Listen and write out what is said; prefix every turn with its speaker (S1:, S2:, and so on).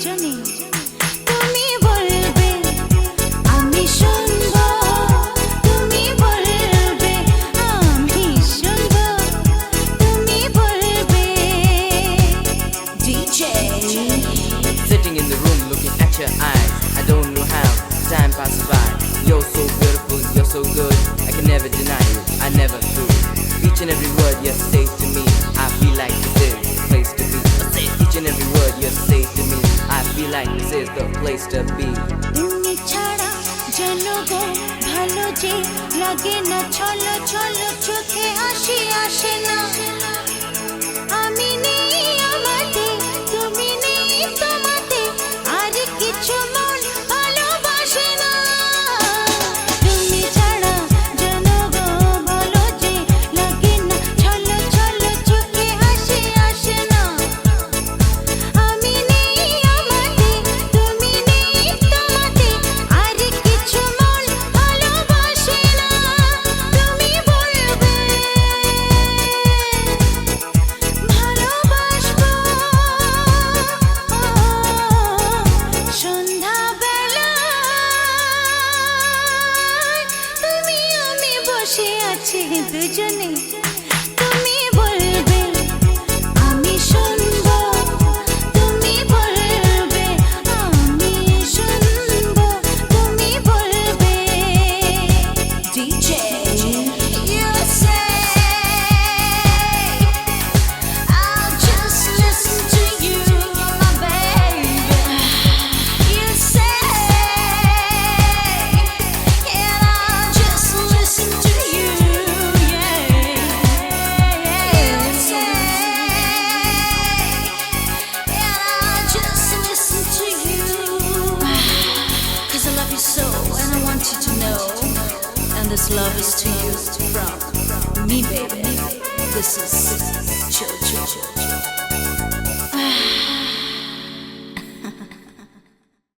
S1: দুজনে তুমি বলবে আমি শুনব তুমি বলবে আমি শুনব তুমি বলবে DJ
S2: Sitting in the room looking at your eyes, I don't know how time passes by. You're so beautiful, you're so good, I can never deny you, I never do. Each and every word you say to me, I feel like this is the place to be. Each and every word you say to me, I feel like this is the place to be.
S1: তুমি ছাড়া যেন গো ভালো যে লাগে না ছলো ছলো চোখে হাসি আসে না আমি নেই আমাতে তুমি নেই তোমাতে আর কিছু মন ভালোবাসে না তুমি ছাড়া যেন গো ভালো যে লাগে না ছলো ছলো চোখে হাসি আসে না আমি নেই আমাতে তুমি নেই তোমাতে আর কিছু মন ভালোবাসে না তুমি বলবে ভালোবাসবো সন্ধ্যাবেলায় তুমি আমি বসে আছি দুজনে তুমি বলবে আমি শুনব তুমি বলবে আমি শুনব তুমি বলবে DJ You say I'll just listen to you my baby You say and I'll just listen to you yeah You say and I'll just listen to you 'Cause I love you so and I want you to know and this love is to you from me baby This is chill chill chill chill